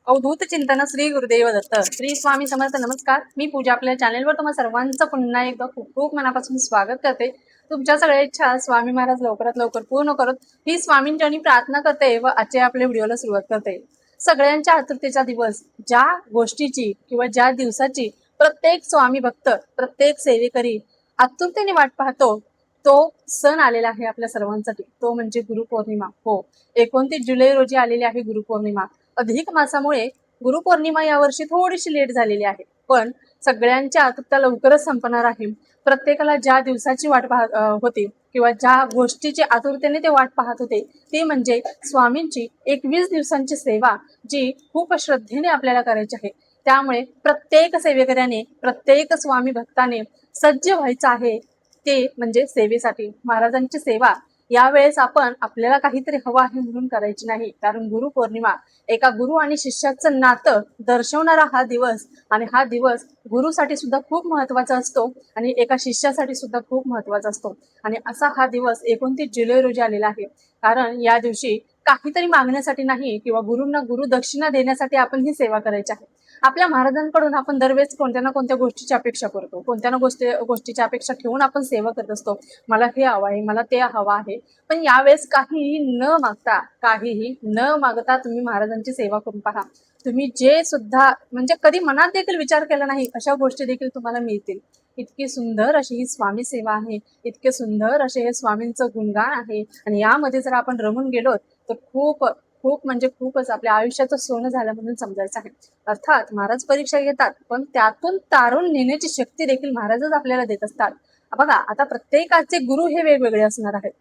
अवधूत चिंतन श्री गुरुदेव दत्त श्री स्वामी समर्थ. नमस्कार, मी पूजा. आपल्या चॅनेलवर तुम्हा सर्वांचं पुन्हा एकदा खूप खूप मनापासून स्वागत करते. तुमच्या सगळ्या इच्छा स्वामी महाराज लवकरात लवकर पूर्ण करत ही स्वामींची प्रार्थना करते व आजच्या आपल्या व्हिडिओला सुरुवात करते. सगळ्यांच्या आतुरतेचा दिवस, ज्या गोष्टीची किंवा ज्या दिवसाची प्रत्येक स्वामी भक्त, प्रत्येक सेवेकरी आतुरतेने वाट पाहतो, तो सण आलेला आहे आपल्या सर्वांसाठी. तो म्हणजे गुरुपौर्णिमा. हो, 29 जुलै रोजी आलेली आहे गुरुपौर्णिमा. अधिक मासामुळे गुरुपौर्णिमा यावर्षी थोडीशी लेट झालेली आहे, पण सगळ्यांची आतुरता लवकरच संपणार आहे. प्रत्येकाला ज्या दिवसाची वाट पाहत होती किंवा ज्या गोष्टीची आतुरतेने ते वाट पाहत होते, ती म्हणजे स्वामींची 21 दिवसांची सेवा, जी खूप श्रद्धेने आपल्याला करायची आहे. त्यामुळे प्रत्येक सेवेकऱ्याने, प्रत्येक स्वामी भक्ताने सज्ज व्हायचं आहे, ते म्हणजे सेवेसाठी. महाराजांची सेवा यावेळेस आपण आपल्याला काहीतरी हवं आहे म्हणून करायची नाही, कारण गुरुपौर्णिमा एका गुरु आणि शिष्याचं नातं दर्शवणारा हा दिवस, आणि हा दिवस गुरुसाठी सुद्धा खूप महत्वाचा असतो आणि एका शिष्यासाठी सुद्धा खूप महत्वाचा असतो. आणि असा हा दिवस 29 जुलै रोजी आलेला आहे. कारण या दिवशी काहीतरी मागण्यासाठी नाही किंवा गुरूंना गुरुदक्षिणा देण्यासाठी आपण ही सेवा करायची आहे. आपल्या महाराजांकडून आपण दरवेळेस कोणत्या ना कोणत्या गोष्टीची अपेक्षा करतो, कोणत्या ना गोष्टीची अपेक्षा ठेवून आपण सेवा करत असतो. मला हे हवं आहे, मला ते हवं आहे. पण यावेळेस काहीही न मागता तुम्ही महाराजांची सेवा करून पहा. तुम्ही जे सुद्धा म्हणजे कधी मनात देखील विचार केला नाही अशा गोष्टी देखील तुम्हाला मिळतील. इतकी सुंदर अशी ही स्वामी सेवा आहे, इतके सुंदर असे हे स्वामींचं गुणगान आहे. आणि यामध्ये जर आपण रमून गेलो तर खूप खूप म्हणजे खूपच आपल्या आयुष्याचं सोनं झालं म्हणून समजायचं आहे. अर्थात महाराज परीक्षा घेतात, पण त्यातून तारून नेण्याची शक्ती देखील महाराजच आपल्याला देत असतात. बघा, आता प्रत्येकाचे गुरु हे वेगवेगळे असणार आहेत.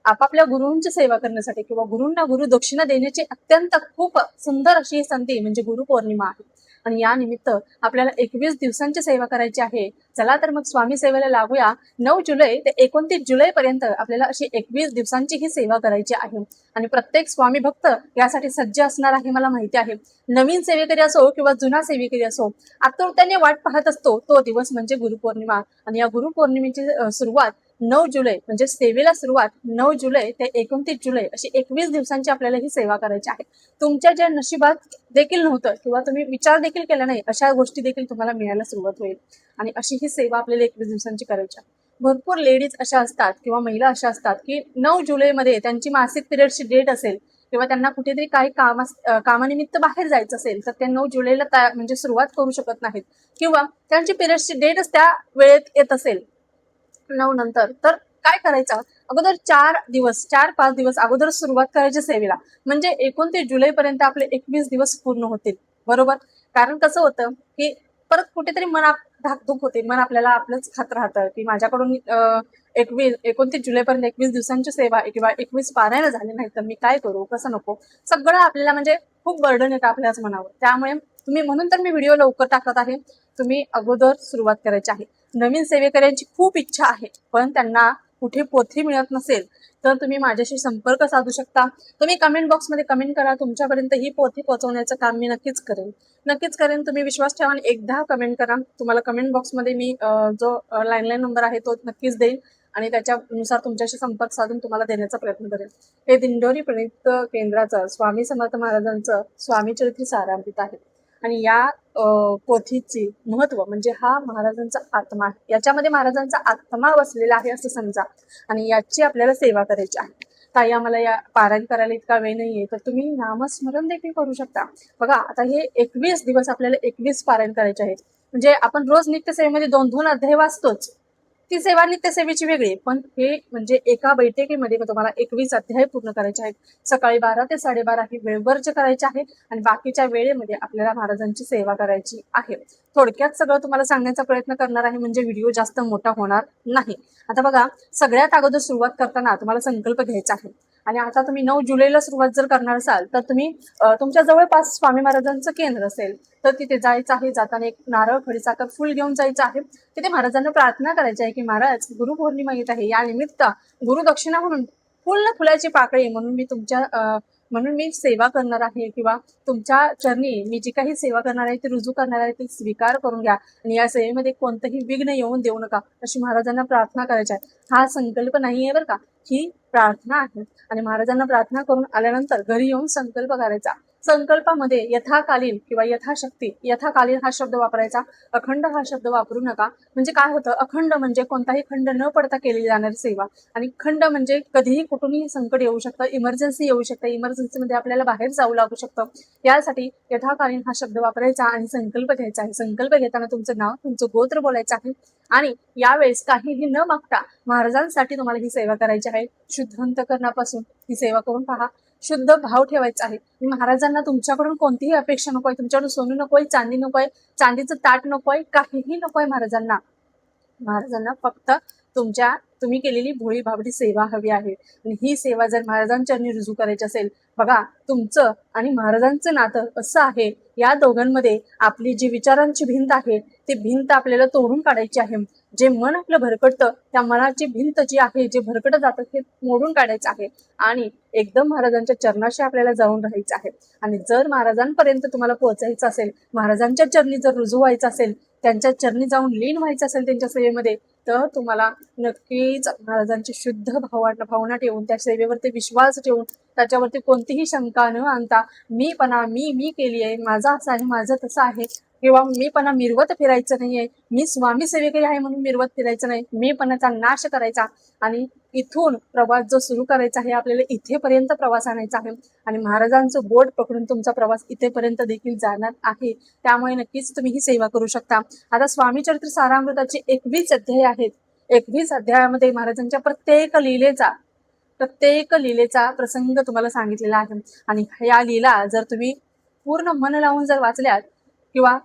आपापल्या गुरूंची सेवा करण्यासाठी किंवा गुरूंना गुरु दक्षिणा देण्याची अत्यंत खूप सुंदर अशी संधी म्हणजे गुरुपौर्णिमा आहे. आणि या निमित्त आपल्याला 21 दिवसांची सेवा करायची आहे. चला तर मग स्वामी सेवेला लागूया. 9 जुलै ते 29 जुलै पर्यंत आपल्याला अशी 21 दिवसांची ही सेवा करायची आहे. आणि प्रत्येक स्वामी भक्त यासाठी सज्ज असणार आहे, मला माहिती आहे. नवीन सेवेकरी असो किंवा जुना सेवेकरी असो, आतुरतेने वाट पाहत असतो तो दिवस म्हणजे गुरुपौर्णिमा. आणि या गुरुपौर्णिमेची सुरुवात 9 जुलै म्हणजे सेवेला सुरुवात 9 जुलै ते 29 जुलै अशी 21 दिवसांची आपल्याला ही सेवा करायची आहे. तुमच्या ज्या नशिबात देखील नव्हतं किंवा तुम्ही विचार देखील केला नाही अशा गोष्टी देखील तुम्हाला मिळायला सुरुवात होईल. आणि अशी ही सेवा आपल्याला 21 दिवसांची करायची आहे. भरपूर लेडीज अशा असतात किंवा महिला अशा असतात की 9 जुलैमध्ये त्यांची मासिक पिरियडची डेट असेल किंवा त्यांना कुठेतरी काही कामानिमित्त बाहेर जायचं असेल, तर ते 9 जुलैला म्हणजे सुरुवात करू शकत नाहीत, किंवा त्यांची पिरियडची डेटच त्या वेळेत येत असेल 9 नंतर, तर काय करायचं? अगोदर 4-5 दिवस अगोदर सुरुवात करायची सेवेला, म्हणजे 29 जुलै पर्यंत आपले 21 दिवस पूर्ण होतील. बरोबर? कारण कसं होतं की परत कुठेतरी धाकधूक होते, मन आपल्याला आपलंच खात राहतं की माझ्याकडून 29 जुलै पर्यंत 21 दिवसांची सेवा किंवा 21 पारायण झाले नाही तर मी काय करू, कसं नको, सगळं आपल्याला म्हणजे खूप बर्डन येतं आपल्याच मनावर. त्यामुळे म्हणून तर मी व्हिडिओ लवकर टाकत आहे. तुम्ही अगोदर सुरुवात करायची आहे. नवीन सेवेकऱ्यांची खूप इच्छा आहे, पण त्यांना कुठे पोथी मिळत नसेल तर तुम्ही माझ्याशी संपर्क साधू शकता. तुम्ही कमेंट बॉक्समध्ये कमेंट करा. तुमच्यापर्यंत ही पोथी पोहोचवण्याचं काम मी नक्कीच करेन. तुम्ही विश्वास ठेवा आणि एकदा कमेंट करा. तुम्हाला कमेंट बॉक्समध्ये मी जो लँडलाईन नंबर आहे तो नक्कीच देईन आणि त्याच्यानुसार तुमच्याशी संपर्क साधून तुम्हाला देण्याचा प्रयत्न करेन. हे दिंडोरी प्रणित केंद्राचं स्वामी समर्थ महाराजांचं स्वामी चरित्र सारामृत आहे. आणि या पोथीची महत्व म्हणजे हा महाराजांचा आत्मा आहे. याच्यामध्ये महाराजांचा आत्मा वसलेला आहे असं समजा, आणि याची आपल्याला सेवा करायची आहे. ताई, आम्हाला या पारायण करायला इतका वेळ नाहीये, तर तुम्ही नामस्मरण देखील करू शकता. बघा, आता हे 21 दिवस आपल्याला 21 पारायण करायचे आहेत. म्हणजे आपण रोज नित्यसेवेमध्ये 2-2 अध्याय वाचतोच. ती सेवा नित्यसेवेची वेगळी, पण हे म्हणजे एका बैठकीमध्ये तुम्हाला 21 अध्याय पूर्ण करायचे आहेत. सकाळी 12 ते 12:30 ही वेळ वर्ज करायची आहे आणि बाकीच्या वेळेमध्ये आपल्याला महाराजांची सेवा करायची आहे. थोडक्यात सगळं तुम्हाला सांगण्याचा प्रयत्न करणार आहे, म्हणजे व्हिडिओ जास्त मोठा होणार नाही. आता बघा, सगळ्यात अगोदर सुरुवात करताना तुम्हाला संकल्प घ्यायचा आहे. आणि आता तुम्ही 9 जुलैला सुरुवात जर करणार असाल तर तुम्ही तुमच्या जवळपास स्वामी महाराजांचं केंद्र असेल तर तिथे जायचं आहे. जाताना एक नारळ, खडीसाखर, फुल घेऊन जायचं आहे. तिथे महाराजांना प्रार्थना करायची आहे की महाराज, गुरुपौर्णिमा येत आहे, या निमित्त गुरुदक्षिणा म्हणून फुलाची पाकळी म्हणून मी सेवा करणार आहे, किंवा तुमच्या चरणी मी जी काही सेवा करणार आहे ती रुजू करणार आहे, ती स्वीकार करून घ्या आणि या सेवेमध्ये कोणतंही विघ्न येऊन देऊ नका, अशी महाराजांना प्रार्थना करायची आहे. हा संकल्प नाहीये बरं का, ही प्रार्थना आहे. आणि महाराजांना प्रार्थना करून आल्यानंतर घरी येऊन संकल्प करायचा संकल्पामध्ये यथाकालीन किंवा यथाशक्ती, यथाकालीन हा शब्द वापरायचा, अखंड हा शब्द वापरू नका. म्हणजे काय होतं, अखंड म्हणजे कोणताही खंड न पडता केली जाणारी सेवा, आणि खंड म्हणजे कधीही कुठूनही संकट येऊ शकतं, इमर्जन्सी येऊ शकतं, इमर्जन्सीमध्ये आपल्याला बाहेर जाऊ लागू शकतं. यासाठी यथाकालीन हा शब्द वापरायचा आणि संकल्प घ्यायचा आहे. संकल्प घेताना तुमचं नाव, तुमचं गोत्र बोलायचं आहे आणि यावेळेस काहीही न मागता महाराजांसाठी तुम्हाला ही सेवा करायची आहे. शुद्ध अंतःकरणापासून ही सेवा करून पहा. शुद्ध भाव ठेवायचा आहे. महाराजांना तुमच्याकडून कोणतीही अपेक्षा नकोय, तुमच्याकडून सोनं नकोय, चांदी नकोय, चांदीचं ताट नकोय, काहीही नकोय महाराजांना. महाराजांना फक्त तुम्ही केलेली भोळी भाबडी सेवा हवी आहे. आणि ही सेवा जर महाराजांच्या रुजू करायची असेल, बघा तुमचं आणि महाराजांचं नातं असं आहे, या दोघांमध्ये आपली जी विचारांची भिंत आहे ती भिंत आपल्याला तोडून काढायची आहे. जे मन आपलं भरकटतं त्या मनाची भिंत जी आहे, जे भरकटत जातं ते मोडून काढायचं आहे आणि एकदम महाराजांच्या चरणाशी आपल्याला जाऊन राहायचं आहे. आणि जर महाराजांपर्यंत तुम्हाला पोहोचायचं असेल, महाराजांच्या चरणी जर रुजू व्हायचं असेल, त्यांच्या चरणी जाऊन लीन व्हायचं असेल त्यांच्या सेवेमध्ये, तर तुम्हाला नक्कीच महाराजांची शुद्ध भावना ठेवून, त्या सेवेवरती विश्वास ठेवून, त्याच्यावरती कोणतीही शंका न आणता मी केली आहे, माझं असं आहे, माझं तसं आहे, किंवा मीपणा मिरवत फिरायचं नाहीये, मी स्वामी सेवेकरी आहे म्हणून मिरवत फिरायचं नाही, मीपणाचा नाश करायचा आणि इथून प्रवास जो सुरू करायचा आहे, आपल्याला इथेपर्यंत प्रवास आणायचा आहे आणि महाराजांचं बोट पकडून तुमचा प्रवास इथेपर्यंत देखील जाणार आहे. त्यामुळे नक्कीच तुम्ही ही सेवा करू शकता. आता स्वामी चरित्र सारामृताचे 21 अध्याय आहेत. 21 अध्यायामध्ये महाराजांच्या प्रत्येक लीलेचा प्रसंग तुम्हाला सांगितलेला आहे आणि या लीला जर तुम्ही पूर्ण मन लावून जर वाचल्यात किंवा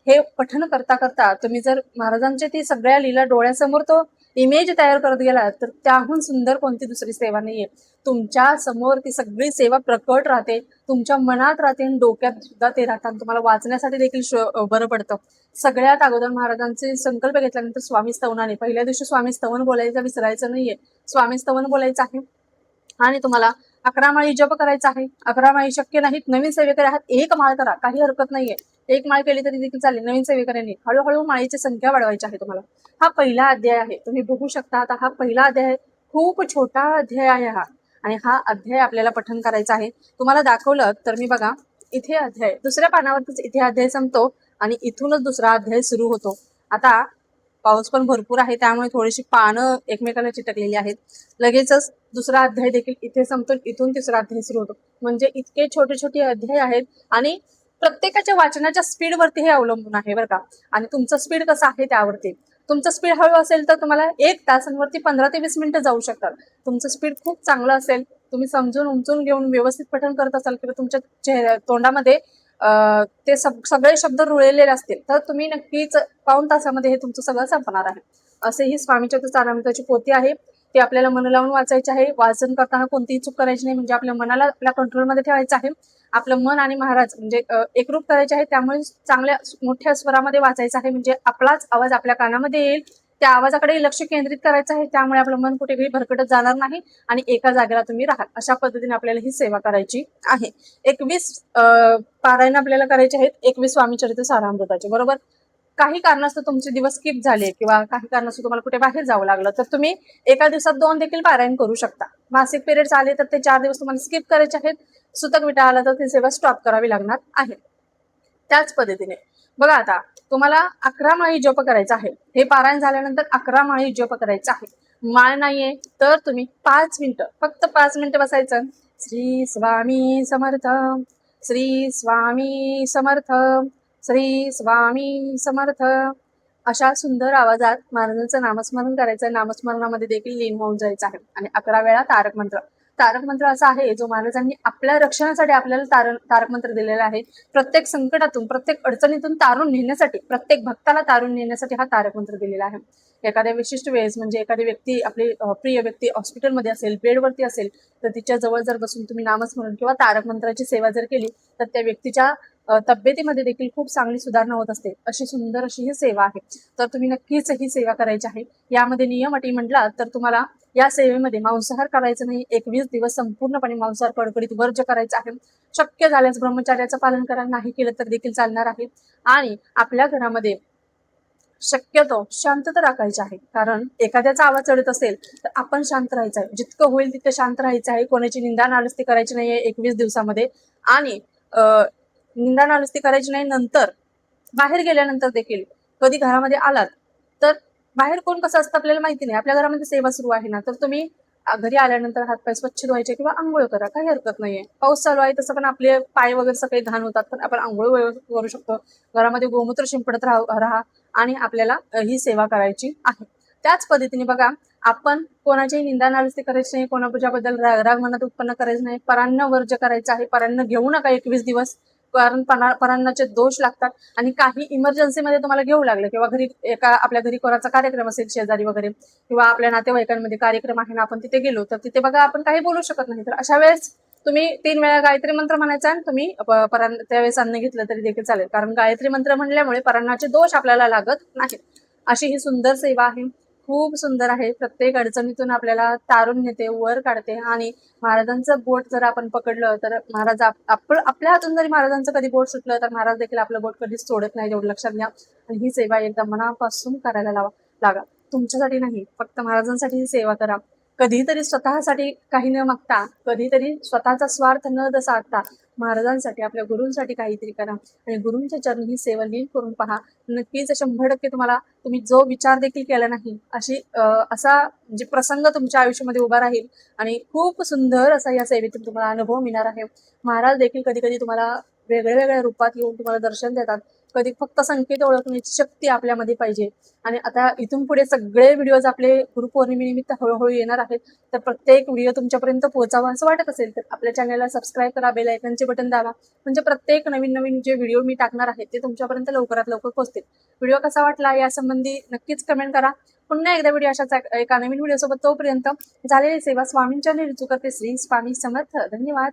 हे पठन करता करता तुम्ही जर महाराजांच्या ती सगळ्या लीला डोळ्यासमोर तो इमेज तयार करत गेला, तर त्याहून सुंदर कोणती दुसरी सेवा नाहीये. तुमच्या समोर ती सगळी सेवा प्रकट राहते, तुमच्या मनात राहते आणि डोक्यात सुद्धा ते राहतात. तुम्हाला वाचण्यासाठी देखील बरं पडतं. सगळ्यात अगोदर महाराजांचे संकल्प घेतल्यानंतर स्वामी स्तवनाने, पहिल्या दिवशी स्वामी स्तवन बोलायचं विसरायचं नाहीये, स्वामी स्तवन बोलायचं आहे आणि तुम्हाला 11 माळी जप करायचा आहे. 11 माळी शक्य नाहीत, नवीन सेवेकरी आहात, 1 माळ करा, काही हरकत नाहीये. 1 माळ केली तरी देखील चालेल. नवीन सेवेकऱ्यांनी हळूहळू माळीची संख्या वाढवायची आहे तुम्हाला. हा पहिला अध्याय आहे, तुम्ही बघू शकता. आता हा पहिला अध्याय खूप छोटा अध्याय आहे हा, आणि हा अध्याय आपल्याला पठन करायचा आहे. तुम्हाला दाखवलं तर मी बघा, इथे अध्याय दुसऱ्या पानावरतीच इथे अध्याय संपतो आणि इथूनच दुसरा अध्याय सुरू होतो. आता पाऊस पण भरपूर आहे, त्यामुळे थोडीशी पानं एकमेकांना चिटकलेली आहेत. लगेचच दुसरा अध्याय देखील इथे संपतो, इथून तिसरा अध्याय सुरू होतो. म्हणजे इतके छोटे छोटे अध्याय आहेत आणि प्रत्येकाच्या वाचनाच्या स्पीडवरती हे अवलंबून आहे बरं का. आणि तुमचं स्पीड कसं आहे त्यावरती. तुमचं स्पीड हळू असेल तर तुम्हाला 1 तासांवरती 15 ते 20 मिनिटं जाऊ शकतात. तुमचं स्पीड खूप चांगलं असेल, तुम्ही समजून उमजून घेऊन व्यवस्थित पठण करत असाल किंवा तुमच्या तोंडामध्ये ते सगळे शब्द रुळलेले असतील, तर तुम्ही नक्कीच 1 तासामध्ये हे तुमचं सगळं संपणार आहे. असे ही स्वामी चरित्र सारामृताची पोथी आहे. ती आपल्याला मन लावून वाचायची आहे. वाचन करताना कोणतीही चूक करायची नाही, म्हणजे आपल्या मनाला आपल्या कंट्रोलमध्ये ठेवायचं आहे. आपलं मन आणि महाराज म्हणजे एकरूप करायचे आहे. त्यामुळे चांगल्या मोठ्या स्वरामध्ये वाचायचं आहे, म्हणजे आपलाच आवाज आपल्या कानामध्ये येईल. त्या आवाजाकडे लक्ष केंद्रित करायचं आहे. त्यामुळे आपलं मन कुठेही भरकटत जाणार नाही आणि एका जागेला तुम्ही राहाल. अशा पद्धतीने आपल्याला ही सेवा करायची आहे. 21 पारायण आपल्याला करायचे आहेत, 21 स्वामी चरित्र सारामृताचे, बरोबर. काही कारणास्तव तुमचे दिवस स्किप झाले किंवा काही कारणास्तव तुम्हाला कुठे बाहेर जावं लागलं, तर तुम्ही एका दिवसात 2 देखील पारायण करू शकता. मासिक पिरियड्स आले तर ते 4 दिवस तुम्हाला स्किप करायचे आहेत. सुतक विटा आला तर ती सेवा स्टॉप करावी लागणार आहे. त्याच पद्धतीने बघा, आता तुम्हाला 11 माळी जप करायचा आहे. हे पारायण झाल्यानंतर 11 माळी जप करायचा आहे. माळ नाहीये तर तुम्ही 5 मिनिटं, फक्त 5 मिनिटं बसायचं. श्री स्वामी समर्थ, श्री स्वामी समर्थ, श्री स्वामी समर्थ, अशा सुंदर आवाजात महाराजांचं नामस्मरण करायचं. नामस्मरणामध्ये देखील लीन होऊन जायचं आहे. आणि 11 वेळा तारक मंत्र. तारक मंत्र असा आहे जो महाराजांनी आपल्या रक्षणासाठी आपल्याला तारक मंत्र दिलेला आहे. प्रत्येक संकटातून, प्रत्येक अडचणीतून तारून नेण्यासाठी, प्रत्येक भक्ताला तारून नेण्यासाठी हा तारक मंत्र दिलेला आहे. एखाद्या विशिष्ट वेळेस, म्हणजे एखादी व्यक्ती, आपली प्रिय व्यक्ती हॉस्पिटलमध्ये असेल, बेडवरती असेल, तर तिच्या जवळ जर बसून तुम्ही नामस्मरण किंवा तारक मंत्राची सेवा जर केली तर त्या व्यक्तीच्या तब्येतीमध्ये देखील खूप चांगली सुधारणा होत असते. अशी सुंदर अशी ही सेवा आहे. तर तुम्ही नक्कीच ही सेवा करायची आहे. यामध्ये नियम अटी म्हटला तर तुम्हाला या सेवेमध्ये मांसाहार करायचं नाही. 21 दिवस संपूर्णपणे मांसाहार कडकडीत वर्ज्य करायचं आहे. शक्य झाल्यास ब्रह्मचार्याचं पालन करा, नाही केलं तर देखील चालणार आहे. आणि आपल्या घरामध्ये शक्यतो शांतता राखायची आहे. कारण एखाद्याचा आवाज चढत असेल तर आपण शांत राहायचं आहे. जितकं होईल तितकं शांत राहायचं आहे. कोणाची निंदा नालस्ती करायची नाहीये 21 दिवसामध्ये. आणि निंदा नालस्ती करायची नाही. नंतर बाहेर गेल्यानंतर देखील कधी घरामध्ये आलात तर बाहेर कोण कसं असतं आपल्याला माहिती नाही. आपल्या घरामध्ये सेवा सुरू आहे ना, तर तुम्ही घरी आल्यानंतर हातपाय स्वच्छ धुवायचे किंवा आंघोळ करा, काही हरकत नाहीये. पाऊस चालू आहे तसं पण आपले पाय वगैरे सगळे घाण होतात, पण आपण आंघोळ करू शकतो. घरामध्ये गोमूत्र शिंपडत राहा आणि आपल्याला ही सेवा करायची आहे. त्याच पद्धतीने बघा, आपण कोणाची निंदा नालस्ती करायची नाही, कोणाबद्दल राग मनात उत्पन्न करायचं नाही. परान्न वर्ज्य करायचं आहे. परान्न घेऊ नका 21 दिवस, कारण परान्नाचे दोष लागतात. आणि काही इमर्जन्सीमध्ये तुम्हाला घेऊ लागलं किंवा घरी आपल्या घरी कोणाचा कार्यक्रम असेल शेजारी वगैरे, किंवा आपल्या नातेवाईकांमध्ये कार्यक्रम आहे ना, आपण तिथे गेलो तर तिथे बघा आपण काही बोलू शकत नाही. तर अशा वेळेस तुम्ही 3 वेळा गायत्री मंत्र म्हणायचा आणि तुम्ही त्यावेळेस अन्न घेतलं तरी देखील चालेल, कारण गायत्री मंत्र म्हणल्यामुळे परान्नाचे दोष आपल्याला लागत नाहीत. अशी ही सुंदर सेवा आहे, खूप सुंदर आहे. प्रत्येक अडचणीतून आपल्याला तारून नेते, वर काढते. आणि महाराजांचं बोट जर आपण पकडलं तर महाराज आपल्या हातून जरी महाराजांचं कधी बोट सुटलं तर महाराज देखील आपलं बोट कधीच सोडत नाही, एवढं लक्षात घ्या. आणि ही सेवा एकदा मनापासून करायला लागा. तुमच्यासाठी नाही, फक्त महाराजांसाठी ही सेवा करा. कधीतरी स्वतःसाठी काही न मागता, कधीतरी स्वतःचा स्वार्थ न साधता महाराजांसाठी, आपल्या गुरूंसाठी काहीतरी करा. आणि गुरूंच्या चरणी ही सेवा लीन करून पहा. नक्कीच 100% तुम्ही जो विचार देखील केला नाही असा म्हणजे प्रसंग तुमच्या आयुष्यामध्ये उभा राहील. आणि खूप सुंदर असा या सेवेतून तुम्हाला अनुभव मिळणार आहे. महाराज देखील कधी कधी तुम्हाला वेगळ्या वेगळ्या रूपात येऊन तुम्हाला दर्शन देतात. कधी फक्त संकेत ओळखण्याची शक्ती आपल्यामध्ये पाहिजे. आणि आता इथून पुढे सगळे व्हिडिओज आपले गुरुपौर्णिमेनिमित्त हळूहळू येणार आहेत. तर प्रत्येक व्हिडिओ तुमच्यापर्यंत पोहोचावा असं वाटत असेल तर आपल्या चॅनलला सबस्क्राईब करा, बेल आयकॉनचे बटन दाबा, म्हणजे प्रत्येक नवीन नवीन जे व्हिडिओ मी टाकणार आहे ते तुमच्यापर्यंत लवकरात लवकर पोहोचतील. व्हिडिओ कसा वाटला यासंबंधी नक्कीच कमेंट करा. पुन्हा एकदा व्हिडिओ अशाच एका नवीन व्हिडिओसोबत, तोपर्यंत झालेली सेवा स्वामींच्या निर्चुकते. श्री स्वामी समर्थ. धन्यवाद.